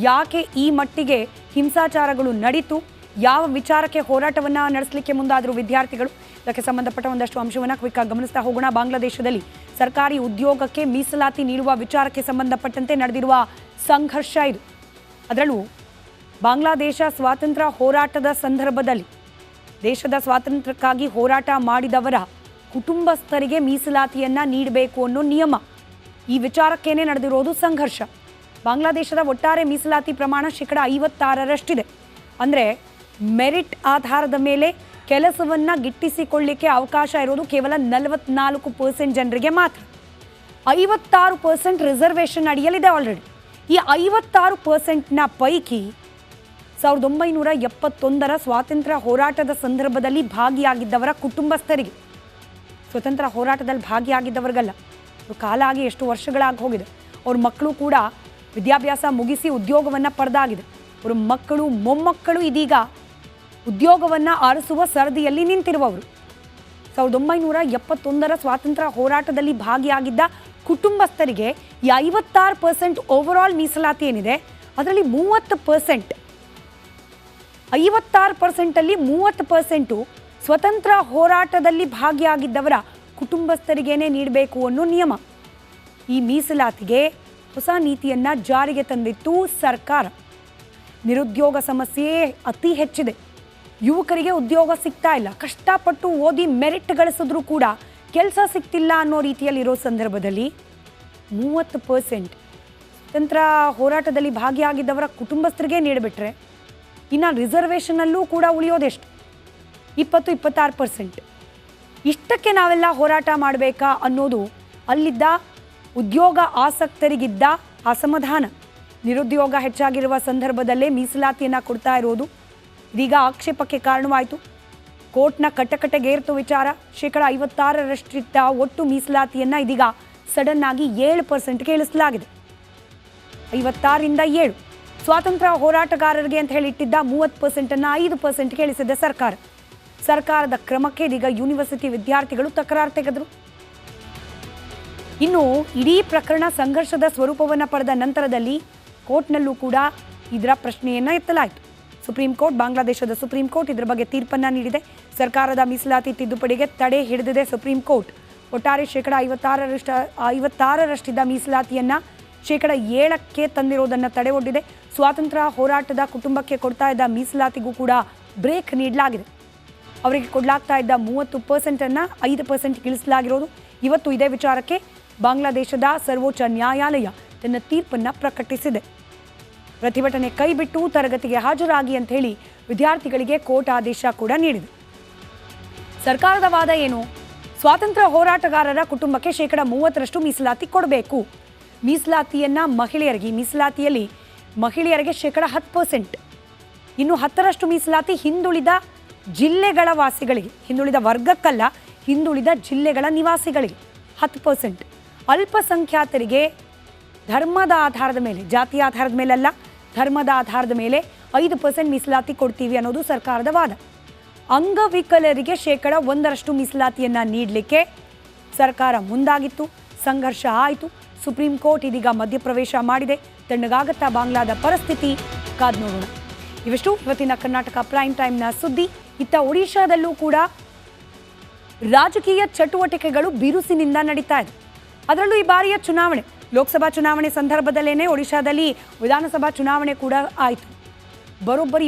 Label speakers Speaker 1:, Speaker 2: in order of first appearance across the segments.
Speaker 1: ಯಾಕೆ ಈ ಮಟ್ಟಿಗೆ ಹಿಂಸಾಚಾರಗಳು ನಡೀತು, ಯಾವ ವಿಚಾರಕ್ಕೆ ಹೋರಾಟವನ್ನು ನಡೆಸಲಿಕ್ಕೆ ಮುಂದಾದರೂ ವಿದ್ಯಾರ್ಥಿಗಳು, ಇದಕ್ಕೆ ಸಂಬಂಧಪಟ್ಟ ಒಂದಷ್ಟು ಅಂಶವನ್ನು ಕ್ವಿಕ್ಕಾಗಿ ಗಮನಿಸ್ತಾ ಹೋಗೋಣ. ಬಾಂಗ್ಲಾದೇಶದಲ್ಲಿ ಸರ್ಕಾರಿ ಉದ್ಯೋಗಕ್ಕೆ ಮೀಸಲಾತಿ ನೀಡುವ ವಿಚಾರಕ್ಕೆ ಸಂಬಂಧಪಟ್ಟಂತೆ ನಡೆದಿರುವ ಸಂಘರ್ಷ ಇದು. ಅದರಲ್ಲೂ ಬಾಂಗ್ಲಾದೇಶ ಸ್ವಾತಂತ್ರ್ಯ ಹೋರಾಟದ ಸಂದರ್ಭದಲ್ಲಿ ದೇಶದ ಸ್ವಾತಂತ್ರ್ಯಕ್ಕಾಗಿ ಹೋರಾಟ ಮಾಡಿದವರ ಕುಟುಂಬಸ್ಥರಿಗೆ ಮೀಸಲಾತಿಯನ್ನು ನೀಡಬೇಕು ಅನ್ನೋ ನಿಯಮ, ಈ ವಿಚಾರಕ್ಕೇನೆ ನಡೆದಿರೋದು ಸಂಘರ್ಷ. ಬಾಂಗ್ಲಾದೇಶದ ಒಟ್ಟಾರೆ ಮೀಸಲಾತಿ ಪ್ರಮಾಣ 56%ರಷ್ಟಿದೆ. ಅಂದರೆ ಮೆರಿಟ್ ಆಧಾರದ ಮೇಲೆ ಕೆಲಸವನ್ನು ಗಿಟ್ಟಿಸಿಕೊಳ್ಳಿಕ್ಕೆ ಅವಕಾಶ ಇರೋದು ಕೇವಲ 44% ಜನರಿಗೆ ಮಾತ್ರ. 56% ರಿಸರ್ವೇಷನ್ ಅಡಿಯಲ್ಲಿದೆ ಆಲ್ರೆಡಿ. ಈ 56%ನ ಪೈಕಿ 1971ರ ಸ್ವಾತಂತ್ರ್ಯ ಹೋರಾಟದ ಸಂದರ್ಭದಲ್ಲಿ ಭಾಗಿಯಾಗಿದ್ದವರ ಕುಟುಂಬಸ್ಥರಿಗೆ, ಸ್ವತಂತ್ರ ಹೋರಾಟದಲ್ಲಿ ಭಾಗಿಯಾಗಿದ್ದವರಿಗಲ್ಲ, ಕಾಲ ಆಗಿ ಎಷ್ಟು ವರ್ಷಗಳಾಗಿ ಹೋಗಿದೆ, ಅವ್ರ ಮಕ್ಕಳು ಕೂಡ ವಿದ್ಯಾಭ್ಯಾಸ ಮುಗಿಸಿ ಉದ್ಯೋಗವನ್ನು ಪಡೆದಾಗಿದೆ, ಅವ್ರ ಮಕ್ಕಳು ಮೊಮ್ಮಕ್ಕಳು ಇದೀಗ ಉದ್ಯೋಗವನ್ನು ಆರಿಸುವ ಸರದಿಯಲ್ಲಿ ನಿಂತಿರುವವರು. 1971ರ ಸ್ವಾತಂತ್ರ್ಯ ಹೋರಾಟದಲ್ಲಿ ಭಾಗಿಯಾಗಿದ್ದ ಕುಟುಂಬಸ್ಥರಿಗೆ ಈ 56% ಓವರಾಲ್ ಮೀಸಲಾತಿ ಏನಿದೆ ಅದರಲ್ಲಿ 30%, 56%ಅಲ್ಲಿ 30% ಸ್ವತಂತ್ರ ಹೋರಾಟದಲ್ಲಿ ಭಾಗಿಯಾಗಿದ್ದವರ ಕುಟುಂಬಸ್ಥರಿಗೇನೆ ನೀಡಬೇಕು ಅನ್ನೋ ನಿಯಮ. ಈ ಮೀಸಲಾತಿಗೆ ಹೊಸ ನೀತಿಯನ್ನು ಜಾರಿಗೆ ತಂದಿತ್ತು ಸರ್ಕಾರ. ನಿರುದ್ಯೋಗ ಸಮಸ್ಯೆ ಅತಿ ಹೆಚ್ಚಿದೆ. ಯುವಕರಿಗೆ ಉದ್ಯೋಗ ಸಿಗ್ತಾ ಇಲ್ಲ, ಕಷ್ಟಪಟ್ಟು ಓದಿ ಮೆರಿಟ್ ಗಳಿಸಿದ್ರೂ ಕೂಡ ಕೆಲಸ ಸಿಗ್ತಿಲ್ಲ ಅನ್ನೋ ರೀತಿಯಲ್ಲಿರೋ ಸಂದರ್ಭದಲ್ಲಿ 30% ಸ್ವತಂತ್ರ ಹೋರಾಟದಲ್ಲಿ ಭಾಗಿಯಾಗಿದ್ದವರ ಕುಟುಂಬಸ್ಥರಿಗೆ ನೀಡಿಬಿಟ್ರೆ, ಇನ್ನು ರಿಸರ್ವೇಷನಲ್ಲೂ ಕೂಡ ಉಳಿಯೋದೆಷ್ಟು? 20-26%. ಇಷ್ಟಕ್ಕೆ ನಾವೆಲ್ಲ ಹೋರಾಟ ಮಾಡಬೇಕಾ ಅನ್ನೋದು ಅಲ್ಲಿದ್ದ ಉದ್ಯೋಗ ಆಸಕ್ತರಿಗಿದ್ದ ಅಸಮಾಧಾನ. ನಿರುದ್ಯೋಗ ಹೆಚ್ಚಾಗಿರುವ ಸಂದರ್ಭದಲ್ಲೇ ಮೀಸಲಾತಿಯನ್ನು ಕೊಡ್ತಾ ಇರೋದು ಇದೀಗ ಆಕ್ಷೇಪಕ್ಕೆ ಕಾರಣವಾಯಿತು. ಕೋರ್ಟ್ನ ಕಟಕಟೆಗೇರ್ತು ವಿಚಾರ. 56%ರಷ್ಟಿದ್ದ ಒಟ್ಟು ಮೀಸಲಾತಿಯನ್ನು ಇದೀಗ ಸಡನ್ ಆಗಿ 7%ಗೆ ಇಳಿಸಲಾಗಿದೆ. 56ರಿಂದ 7. ಸ್ವಾತಂತ್ರ್ಯ ಹೋರಾಟಗಾರರಿಗೆ ಅಂತ ಹೇಳಿ ಇಟ್ಟಿದ್ದ 30%ಅನ್ನು 5%ಗೆ ಇಳಿಸಿದೆ ಸರ್ಕಾರ. ಸರ್ಕಾರದ ಕ್ರಮಕ್ಕೆ ಇದೀಗ ಯೂನಿವರ್ಸಿಟಿ ವಿದ್ಯಾರ್ಥಿಗಳು ತಕರಾರು ತೆಗೆದರು. ಇನ್ನು ಇಡೀ ಪ್ರಕರಣ ಸಂಘರ್ಷದ ಸ್ವರೂಪವನ್ನು ಪಡೆದ ನಂತರದಲ್ಲಿ ಕೋರ್ಟ್ನಲ್ಲೂ ಕೂಡ ಇದರ ಪ್ರಶ್ನೆಯನ್ನು ಎತ್ತಲಾಯಿತು. ಸುಪ್ರೀಂ ಕೋರ್ಟ್, ಬಾಂಗ್ಲಾದೇಶದ ಸುಪ್ರೀಂ ಕೋರ್ಟ್ ಇದರ ಬಗ್ಗೆ ತೀರ್ಪನ್ನು ನೀಡಿದೆ. ಸರ್ಕಾರದ ಮೀಸಲಾತಿ ತಿದ್ದುಪಡಿಗೆ ತಡೆ ಹಿಡಿದಿದೆ ಸುಪ್ರೀಂ ಕೋರ್ಟ್. ಒಟ್ಟಾರೆ 56%ರಷ್ಟಿದ್ದ ಮೀಸಲಾತಿಯನ್ನು 7%ಕ್ಕೆ ತಂದಿರೋದನ್ನು ತಡೆ ಒಡ್ಡಿದೆ. ಸ್ವಾತಂತ್ರ್ಯ ಹೋರಾಟದ ಕುಟುಂಬಕ್ಕೆ ಕೊಡ್ತಾ ಇದ್ದ ಮೀಸಲಾತಿಗೂ ಕೂಡ ಬ್ರೇಕ್ ನೀಡಲಾಗಿದೆ. ಅವರಿಗೆ ಕೊಡಲಾಗ್ತಾ ಇದ್ದ 30%ಅನ್ನು 5%ಗೆ ಇಳಿಸಲಾಗಿರೋದು. ಇವತ್ತು ಇದೇ ವಿಚಾರಕ್ಕೆ ಬಾಂಗ್ಲಾದೇಶದ ಸರ್ವೋಚ್ಚ ನ್ಯಾಯಾಲಯ ತನ್ನ ತೀರ್ಪನ್ನು ಪ್ರಕಟಿಸಿದೆ. ಪ್ರತಿಭಟನೆ ಕೈಬಿಟ್ಟು ತರಗತಿಗೆ ಹಾಜರಾಗಿ ಅಂತ ಹೇಳಿ ವಿದ್ಯಾರ್ಥಿಗಳಿಗೆ ಕೋರ್ಟ್ ಆದೇಶ ಕೂಡ ನೀಡಿದೆ. ಸರ್ಕಾರದ ವಾದ ಏನು? ಸ್ವಾತಂತ್ರ್ಯ ಹೋರಾಟಗಾರರ ಕುಟುಂಬಕ್ಕೆ 30%ರಷ್ಟು ಮೀಸಲಾತಿ ಕೊಡಬೇಕು. ಮೀಸಲಾತಿಯನ್ನು ಮೀಸಲಾತಿಯಲ್ಲಿ ಮಹಿಳೆಯರಿಗೆ 10%, ಇನ್ನು 10% ಮೀಸಲಾತಿ ಹಿಂದುಳಿದ ಜಿಲ್ಲೆಗಳ ವಾಸಿಗಳಿಗೆ, ಹಿಂದುಳಿದ ವರ್ಗಕ್ಕಲ್ಲ, ಹಿಂದುಳಿದ ಜಿಲ್ಲೆಗಳ ನಿವಾಸಿಗಳಿಗೆ 10%. ಅಲ್ಪಸಂಖ್ಯಾತರಿಗೆ ಧರ್ಮದ ಆಧಾರದ ಮೇಲೆ, ಜಾತಿಯ ಆಧಾರದ ಮೇಲಲ್ಲ, ಧರ್ಮದ ಆಧಾರದ ಮೇಲೆ 5% ಮೀಸಲಾತಿ ಕೊಡ್ತೀವಿ ಅನ್ನೋದು ಸರ್ಕಾರದ ವಾದ. ಅಂಗವಿಕಲರಿಗೆ 1% ಮೀಸಲಾತಿಯನ್ನು ನೀಡಲಿಕ್ಕೆ ಸರ್ಕಾರ ಮುಂದಾಗಿತ್ತು. ಸಂಘರ್ಷ ಆಯಿತು. ಸುಪ್ರೀಂ ಕೋರ್ಟ್ ಇದೀಗ ಮಧ್ಯಪ್ರವೇಶ ಮಾಡಿದೆ. ತಣ್ಣಗಾಗತ್ತಾ ಬಾಂಗ್ಲಾದ ಪರಿಸ್ಥಿತಿ? ಕಾದ್ ನೋಡೋಣ. ಇವಿಷ್ಟು ಇವತ್ತಿನ ಕರ್ನಾಟಕ ಪ್ರೈಮ್ ಟೈಮ್ನ ಸುದ್ದಿ. ಇತ್ತ ಒಡಿಶಾದಲ್ಲೂ ಕೂಡ ರಾಜಕೀಯ ಚಟುವಟಿಕೆಗಳು ಬಿರುಸಿನಿಂದ ನಡೀತಾ ಇದೆ. ಅದರಲ್ಲೂ ಈ ಬಾರಿಯ ಚುನಾವಣೆ, ಲೋಕಸಭಾ ಚುನಾವಣೆ ಸಂದರ್ಭದಲ್ಲೇನೆ ಒಡಿಶಾದಲ್ಲಿ ವಿಧಾನಸಭಾ ಚುನಾವಣೆ ಕೂಡ ಆಯಿತು. ಬರೋಬ್ಬರಿ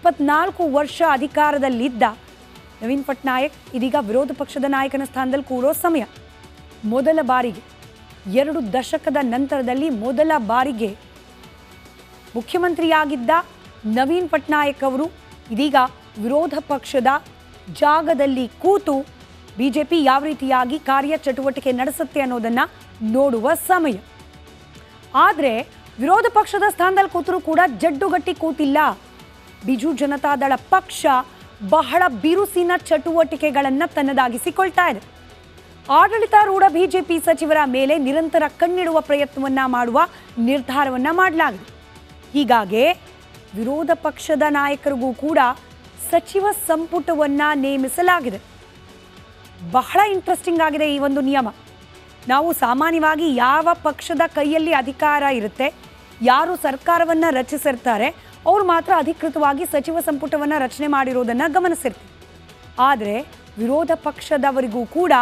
Speaker 1: 24 ವರ್ಷ ಅಧಿಕಾರದಲ್ಲಿದ್ದ ನವೀನ್ ಪಟ್ನಾಯಕ್ ಇದೀಗ ವಿರೋಧ ಪಕ್ಷದ ನಾಯಕನ ಸ್ಥಾನದಲ್ಲಿ ಕೂರೋ ಸಮಯ. ಮೊದಲ ಬಾರಿಗೆ 2 ದಶಕದ ನಂತರದಲ್ಲಿ ಮೊದಲ ಬಾರಿಗೆ ಮುಖ್ಯಮಂತ್ರಿಯಾಗಿದ್ದ ನವೀನ್ ಪಟ್ನಾಯಕ್ ಅವರು ಇದೀಗ ವಿರೋಧ ಪಕ್ಷದ ಜಾಗದಲ್ಲಿ ಕೂತು ಬಿಜೆಪಿ ಯಾವ ರೀತಿಯಾಗಿ ಕಾರ್ಯಚಟುವಟಿಕೆ ನಡೆಸುತ್ತೆ ಅನ್ನೋದನ್ನು ನೋಡುವ ಸಮಯ. ಆದರೆ ವಿರೋಧ ಪಕ್ಷದ ಸ್ಥಾನದಲ್ಲಿ ಕೂತರೂ ಕೂಡ ಜಡ್ಡುಗಟ್ಟಿ ಕೂತಿಲ್ಲ. ಬಿಜು ಜನತಾದಳ ಪಕ್ಷ ಬಹಳ ಬಿರುಸಿನ ಚಟುವಟಿಕೆಗಳನ್ನು ತನ್ನದಾಗಿಸಿಕೊಳ್ತಾ ಇದೆ. ಆಡಳಿತಾರೂಢ ಬಿಜೆಪಿ ಸಚಿವರ ಮೇಲೆ ನಿರಂತರ ಕಣ್ಣಿಡುವ ಪ್ರಯತ್ನವನ್ನು ಮಾಡುವ ನಿರ್ಧಾರವನ್ನು ಮಾಡಲಾಗಿದೆ. ಹೀಗಾಗಿ ವಿರೋಧ ಪಕ್ಷದ ನಾಯಕರಿಗೂ ಕೂಡ ಸಚಿವ ಸಂಪುಟವನ್ನು ನೇಮಿಸಲಾಗಿದೆ. ಬಹಳ ಇಂಟ್ರೆಸ್ಟಿಂಗ್ ಆಗಿದೆ ಈ ಒಂದು ನಿಯಮ. ನಾವು ಸಾಮಾನ್ಯವಾಗಿ ಯಾವ ಪಕ್ಷದ ಕೈಯಲ್ಲಿ ಅಧಿಕಾರ ಇರುತ್ತೆ, ಯಾರು ಸರ್ಕಾರವನ್ನು ರಚಿಸಿರ್ತಾರೆ ಅವ್ರು ಮಾತ್ರ ಅಧಿಕೃತವಾಗಿ ಸಚಿವ ಸಂಪುಟವನ್ನು ರಚನೆ ಮಾಡಿರೋದನ್ನು ಗಮನಿಸಿರ್ತೀವಿ. ಆದರೆ ವಿರೋಧ ಪಕ್ಷದವರಿಗೂ ಕೂಡ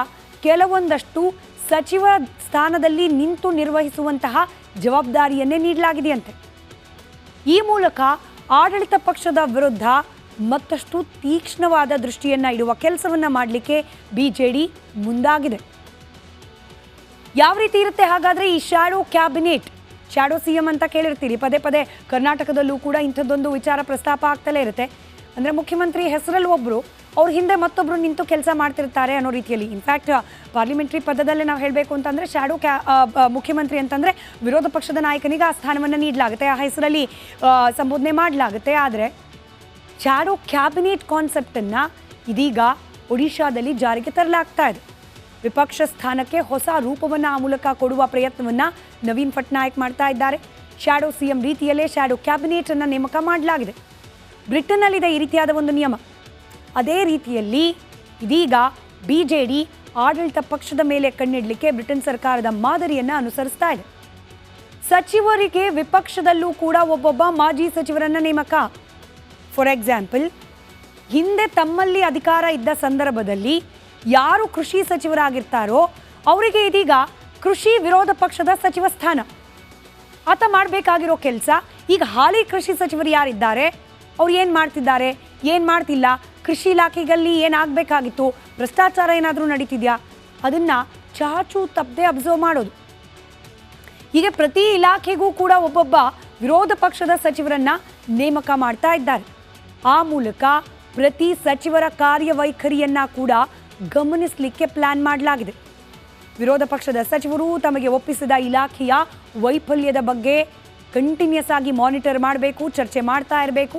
Speaker 1: ಕೆಲವೊಂದಷ್ಟು ಸಚಿವ ಸ್ಥಾನದಲ್ಲಿ ನಿಂತು ನಿರ್ವಹಿಸುವಂತಹ ಜವಾಬ್ದಾರಿಯನ್ನೇ ನೀಡಲಾಗಿದೆಯಂತೆ. ಈ ಮೂಲಕ ಆಡಳಿತ ಪಕ್ಷದ ವಿರುದ್ಧ ಮತ್ತಷ್ಟು ತೀಕ್ಷ್ಣವಾದ ದೃಷ್ಟಿಯನ್ನು ಇಡುವ ಕೆಲಸವನ್ನು ಮಾಡಲಿಕ್ಕೆ ಬಿಜೆಡಿ ಮುಂದಾಗಿದೆ. ಯಾವ ರೀತಿ ಇರುತ್ತೆ ಹಾಗಾದರೆ ಈ ಶ್ಯಾಡೋ ಕ್ಯಾಬಿನೆಟ್, ಶ್ಯಾಡೋ CM ಅಂತ ಕೇಳಿರ್ತೀರಿ. ಪದೇ ಪದೇ ಕರ್ನಾಟಕದಲ್ಲೂ ಕೂಡ ಇಂಥದ್ದೊಂದು ವಿಚಾರ ಪ್ರಸ್ತಾಪ ಆಗ್ತಲೇ ಇರುತ್ತೆ. ಅಂದರೆ ಮುಖ್ಯಮಂತ್ರಿ ಹೆಸರಲ್ಲಿ ಒಬ್ಬರು, ಅವ್ರ ಹಿಂದೆ ಮತ್ತೊಬ್ಬರು ನಿಂತು ಕೆಲಸ ಮಾಡ್ತಿರ್ತಾರೆ ಅನ್ನೋ ರೀತಿಯಲ್ಲಿ. ಇನ್ಫ್ಯಾಕ್ಟ್ ಪಾರ್ಲಿಮೆಂಟ್ರಿ ಪದದಲ್ಲೇ ನಾವು ಹೇಳಬೇಕು ಅಂತಂದರೆ ಮುಖ್ಯಮಂತ್ರಿ ಅಂತಂದರೆ ವಿರೋಧ ಪಕ್ಷದ ನಾಯಕನಿಗೆ ಆ ಸ್ಥಾನವನ್ನು ನೀಡಲಾಗುತ್ತೆ, ಆ ಹೆಸರಲ್ಲಿ ಸಂಬೋಧನೆ ಮಾಡಲಾಗುತ್ತೆ. ಆದರೆ ಶ್ಯಾಡೋ ಕ್ಯಾಬಿನೆಟ್ ಕಾನ್ಸೆಪ್ಟನ್ನು ಇದೀಗ ಒಡಿಶಾದಲ್ಲಿ ಜಾರಿಗೆ ತರಲಾಗ್ತಾ ಇದೆ. ವಿಪಕ್ಷ ಸ್ಥಾನಕ್ಕೆ ಹೊಸ ರೂಪವನ್ನು ಆ ಮೂಲಕ ಕೊಡುವ ಪ್ರಯತ್ನವನ್ನು ನವೀನ್ ಪಟ್ನಾಯಕ್ ಮಾಡ್ತಾ ಇದ್ದಾರೆ. ಶ್ಯಾಡೋ CM ರೀತಿಯಲ್ಲೇ ಶ್ಯಾಡೋ ಕ್ಯಾಬಿನೆಟನ್ನು ನೇಮಕ ಮಾಡಲಾಗಿದೆ. ಬ್ರಿಟನ್ನಲ್ಲಿದೆ ಈ ರೀತಿಯಾದ ಒಂದು ನಿಯಮ. ಅದೇ ರೀತಿಯಲ್ಲಿ ಇದೀಗ ಬಿಜೆಡಿ ಆಡಳಿತ ಪಕ್ಷದ ಮೇಲೆ ಕಣ್ಣಿಡಲಿಕ್ಕೆ ಬ್ರಿಟನ್ ಸರ್ಕಾರದ ಮಾದರಿಯನ್ನು ಅನುಸರಿಸ್ತಾ ಇದೆ. ಸಚಿವರಿಗೆ ವಿಪಕ್ಷದಲ್ಲೂ ಕೂಡ ಒಬ್ಬೊಬ್ಬ ಮಾಜಿ ಸಚಿವರನ್ನ ನೇಮಕ. ಫಾರ್ ಎಕ್ಸಾಂಪಲ್, ಹಿಂದೆ ತಮ್ಮಲ್ಲಿ ಅಧಿಕಾರ ಇದ್ದ ಸಂದರ್ಭದಲ್ಲಿ ಯಾರು ಕೃಷಿ ಸಚಿವರಾಗಿರ್ತಾರೋ ಅವರಿಗೆ ಇದೀಗ ಕೃಷಿ ವಿರೋಧ ಪಕ್ಷದ ಸಚಿವ ಸ್ಥಾನ. ಆತ ಮಾಡಬೇಕಾಗಿರೋ ಕೆಲಸ, ಈಗ ಹಾಲಿ ಕೃಷಿ ಸಚಿವರು ಯಾರಿದ್ದಾರೆ ಅವ್ರು ಏನು ಮಾಡ್ತಿದ್ದಾರೆ, ಏನು ಮಾಡ್ತಿಲ್ಲ, ಕೃಷಿ ಇಲಾಖೆಯಲ್ಲಿ ಏನಾಗಬೇಕಾಗಿತ್ತು, ಭ್ರಷ್ಟಾಚಾರ ಏನಾದರೂ ನಡೀತಿದೆಯಾ, ಅದನ್ನು ಚಾಚು ತಪ್ಪದೆ ಅಬ್ಸರ್ವ್ ಮಾಡೋದು. ಹೀಗೆ ಪ್ರತಿ ಇಲಾಖೆಗೂ ಕೂಡ ಒಬ್ಬೊಬ್ಬ ವಿರೋಧ ಪಕ್ಷದ ಸಚಿವರನ್ನ ನೇಮಕ ಮಾಡ್ತಾ ಇದ್ದಾರೆ. ಆ ಮೂಲಕ ಪ್ರತಿ ಸಚಿವರ ಕಾರ್ಯವೈಖರಿಯನ್ನ ಕೂಡ ಗಮನಿಸಲಿಕ್ಕೆ ಪ್ಲಾನ್ ಮಾಡಲಾಗಿದೆ. ವಿರೋಧ ಪಕ್ಷದ ಸಚಿವರು ತಮಗೆ ಒಪ್ಪಿಸಿದ ಇಲಾಖೆಯ ವೈಫಲ್ಯದ ಬಗ್ಗೆ ಕಂಟಿನ್ಯೂಸ್ ಆಗಿ ಮಾನಿಟರ್ ಮಾಡಬೇಕು, ಚರ್ಚೆ ಮಾಡ್ತಾ ಇರಬೇಕು.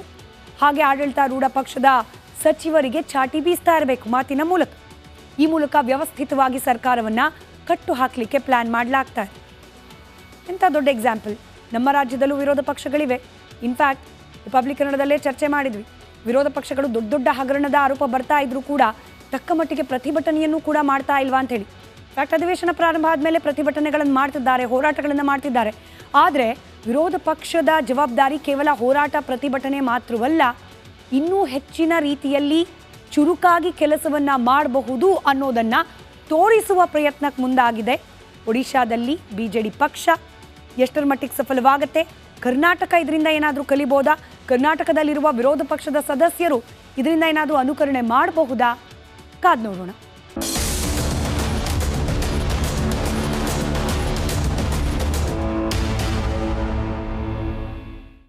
Speaker 1: ಹಾಗೆ ಆಡಳಿತಾರೂಢ ಪಕ್ಷದ ಸಚಿವರಿಗೆ ಚಾಟಿ ಬೀಸ್ತಾ ಇರಬೇಕು ಮಾತಿನ ಮೂಲಕ. ಈ ಮೂಲಕ ವ್ಯವಸ್ಥಿತವಾಗಿ ಸರ್ಕಾರವನ್ನು ಕಟ್ಟು ಹಾಕಲಿಕ್ಕೆ ಪ್ಲಾನ್ ಮಾಡಲಾಗ್ತಾ ಇದೆ. ಎಂಥ ದೊಡ್ಡ ಎಕ್ಸಾಂಪಲ್, ನಮ್ಮ ರಾಜ್ಯದಲ್ಲೂ ವಿರೋಧ ಪಕ್ಷಗಳಿವೆ. ಇನ್ಫ್ಯಾಕ್ಟ್ ರಿಪಬ್ಲಿಕನ್ನದಲ್ಲೇ ಚರ್ಚೆ ಮಾಡಿದ್ವಿ. ವಿರೋಧ ಪಕ್ಷಗಳು ದೊಡ್ಡ ದೊಡ್ಡ ಹಗರಣದ ಆರೋಪ ಬರ್ತಾ ಇದ್ರೂ ಕೂಡ ತಕ್ಕ ಮಟ್ಟಿಗೆ ಪ್ರತಿಭಟನೆಯನ್ನು ಕೂಡ ಮಾಡ್ತಾ ಇಲ್ವಾ ಅಂತ ಹೇಳಿ. ಇನ್ಫ್ಯಾಕ್ಟ್ ಅಧಿವೇಶನ ಪ್ರಾರಂಭ ಆದಮೇಲೆ ಪ್ರತಿಭಟನೆಗಳನ್ನು ಮಾಡ್ತಿದ್ದಾರೆ, ಹೋರಾಟಗಳನ್ನು ಮಾಡ್ತಿದ್ದಾರೆ. ಆದರೆ ವಿರೋಧ ಪಕ್ಷದ ಜವಾಬ್ದಾರಿ ಕೇವಲ ಹೋರಾಟ ಪ್ರತಿಭಟನೆ ಮಾತ್ರವಲ್ಲ, ಇನ್ನೂ ಹೆಚ್ಚಿನ ರೀತಿಯಲ್ಲಿ ಚುರುಕಾಗಿ ಕೆಲಸವನ್ನು ಮಾಡಬಹುದು ಅನ್ನೋದನ್ನು ತೋರಿಸುವ ಪ್ರಯತ್ನಕ್ಕೆ ಮುಂದಾಗಿದೆ ಒಡಿಶಾದಲ್ಲಿ ಬಿಜೆಡಿ ಪಕ್ಷ. ಎಷ್ಟರ ಮಟ್ಟಿಗೆ ಸಫಲವಾಗುತ್ತೆ, ಕರ್ನಾಟಕ ಇದರಿಂದ ಏನಾದರೂ ಕಲಿಬೋದಾ, ಕರ್ನಾಟಕದಲ್ಲಿರುವ ವಿರೋಧ ಪಕ್ಷದ ಸದಸ್ಯರು ಇದರಿಂದ ಏನಾದರೂ ಅನುಕರಣೆ ಮಾಡಬಹುದಾ, ಕಾದು ನೋಡೋಣ.